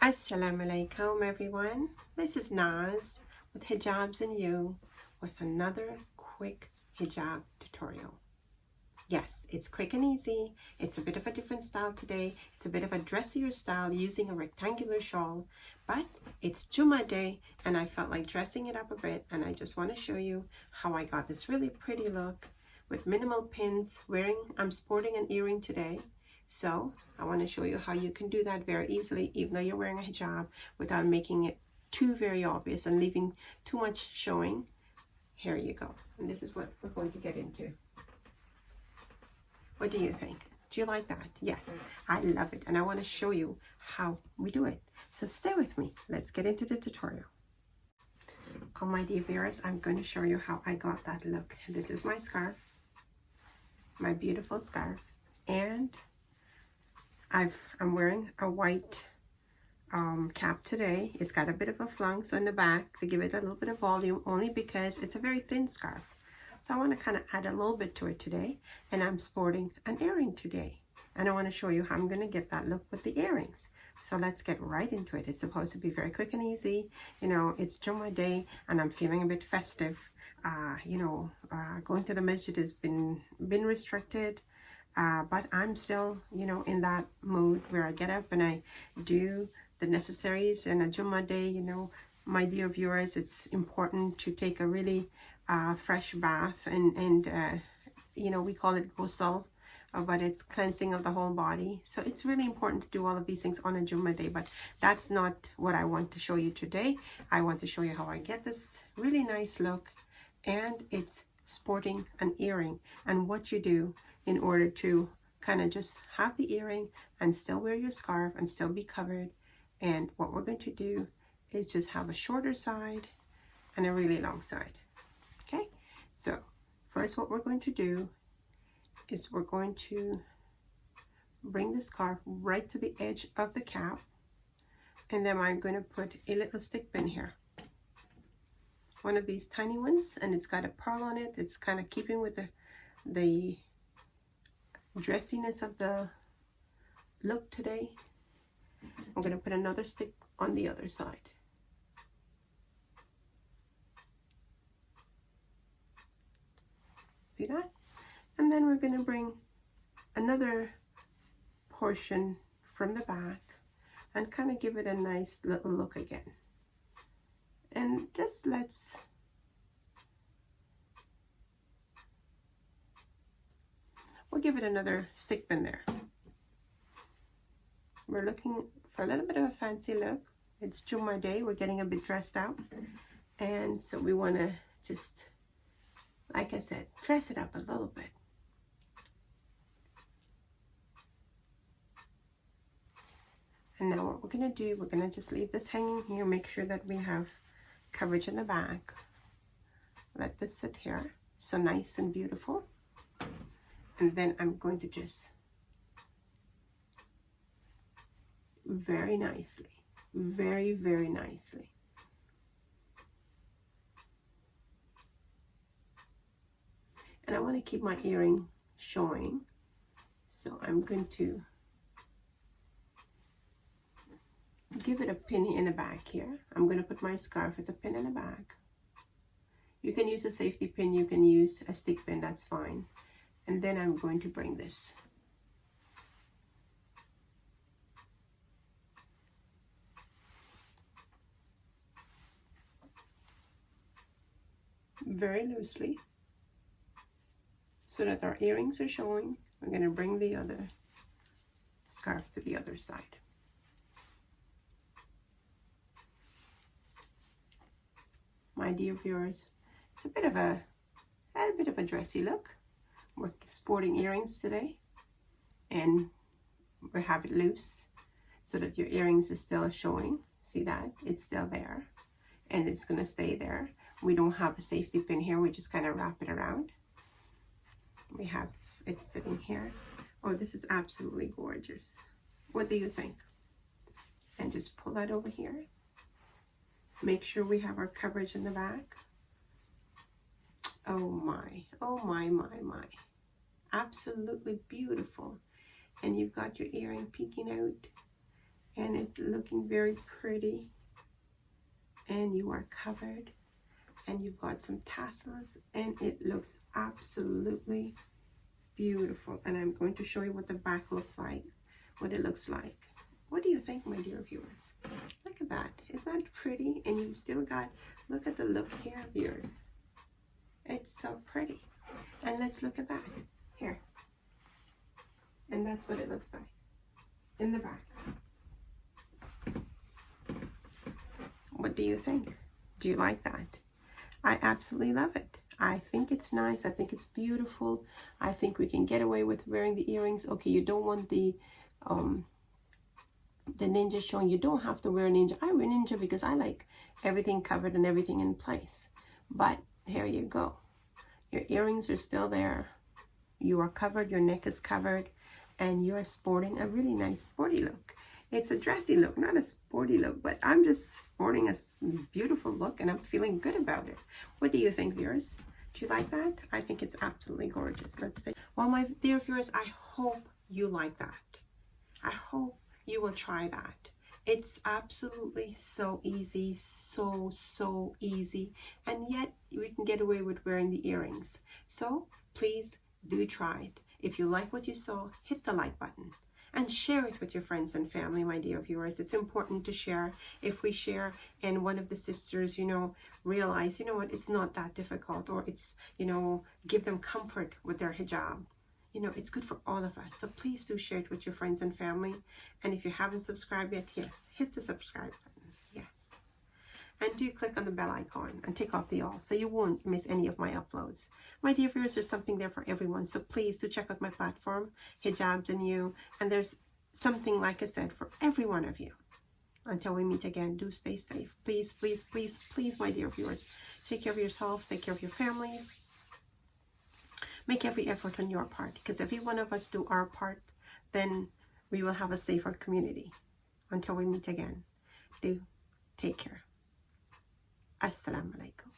Assalamu-Alaikum everyone. This is Naz with Hijabs and You with another quick hijab tutorial. Yes, it's quick and easy. It's a bit of a different style today. It's a bit of a dressier style using a rectangular shawl, but it's Jummah day and I felt like dressing it up a bit, and I just want to show you how I got this really pretty look with minimal pins. I'm sporting an earring today. So I want to show you how you can do that very easily, even though you're wearing a hijab, without making it too very obvious and leaving too much showing. Here you go. And this is what we're going to get into. What do you think? Do you like that? Yes, I love it. And I want to show you how we do it. So stay with me. Let's get into the tutorial. Oh, my dear viewers, I'm going to show you how I got that look. This is my scarf, my beautiful scarf. And I'm wearing a white cap today. It's got a bit of a flounce on the back to give it a little bit of volume, only because it's a very thin scarf. So I want to kind of add a little bit to it today. And I'm sporting an earring today. And I want to show you how I'm going to get that look with the earrings. So let's get right into it. It's supposed to be very quick and easy. You know, it's Jummah day and I'm feeling a bit festive. Going to the masjid has been restricted. But I'm still, in that mood where I get up and I do the necessaries. And a Jummah day, my dear viewers, it's important to take a really fresh bath and we call it ghusl, but it's cleansing of the whole body. So it's really important to do all of these things on a Jummah day, but that's not what I want to show you today. I want to show you how I get this really nice look, and it's sporting an earring and what you do in order to kind of just have the earring and still wear your scarf and still be covered. And what we're going to do is just have a shorter side and a really long side. Okay, so first what we're going to do is we're going to bring the scarf right to the edge of the cap, and then I'm going to put a little stick pin here, one of these tiny ones, and it's got a pearl on it. It's kind of keeping with the dressiness of the look today. I'm going to put another stick on the other side. See that? And then we're going to bring another portion from the back and kind of give it a nice little look again. And just we'll give it another stick pin there. We're looking for a little bit of a fancy look. It's Jummah day. We're getting a bit dressed out. And so we want to just, like I said, dress it up a little bit. And now what we're going to do, we're going to just leave this hanging here. Make sure that we have coverage in the back. Let this sit here. So nice and beautiful. And then I'm going to just very nicely, very, very nicely, and I want to keep my earring showing, so I'm going to give it a pin in the back here. I'm going to put my scarf with a pin in the back. You can use a safety pin, you can use a stick pin, that's fine. And then I'm going to bring this very loosely so that our earrings are showing. We're going to bring the other scarf to the other side. My dear viewers, it's a bit of a dressy look. We're sporting earrings today, and we have it loose so that your earrings is still showing. See that? It's still there, and it's going to stay there. We don't have a safety pin here. We just kind of wrap it around. We have it sitting here. Oh, this is absolutely gorgeous. What do you think? And just pull that over here. Make sure we have our coverage in the back. Oh my, oh my, my, my. Absolutely beautiful. And you've got your earring peeking out. and it's looking very pretty, and you are covered, and you've got some tassels, and it looks absolutely beautiful. And I'm going to show you what the back looks like, what it looks like. What do you think, my dear viewers? Look at that. Isn't that pretty? And you've still got, look at the look here, viewers. It's so pretty. And let's look at that here. And that's what it looks like in the back. What do you think? Do you like that? I absolutely love it. I think it's nice. I think it's beautiful. I think we can get away with wearing the earrings. Okay, you don't want the ninja showing. You don't have to wear ninja. I wear ninja because I like everything covered and everything in place. But here you go. Your earrings are still there. You are covered. Your neck is covered. And you are sporting a really nice sporty look. It's a dressy look, not a sporty look, but I'm just sporting a beautiful look and I'm feeling good about it. What do you think, viewers? Do you like that? I think it's absolutely gorgeous. Let's see. Well, my dear viewers, I hope you like that. I hope you will try that. It's absolutely so easy, so easy, and yet we can get away with wearing the earrings. So please do try it. If you like what you saw, hit the like button and share it with your friends and family, my dear viewers. It's important to share. If we share and one of the sisters, you know, realize, you know what, it's not that difficult, or it's, you know, give them comfort with their hijab. You know, it's good for all of us. So please do share it with your friends and family. And if you haven't subscribed yet, yes, hit the subscribe button. Yes. And do click on the bell icon and tick off the all so you won't miss any of my uploads. My dear viewers, there's something there for everyone. So please do check out my platform, Hijabz&You. And there's something, like I said, for every one of you. Until we meet again, do stay safe. Please, please, please, please, my dear viewers, take care of yourselves, take care of your families. Make every effort on your part, because if every one of us do our part, then we will have a safer community. Until we meet again, do take care. Assalamu alaikum.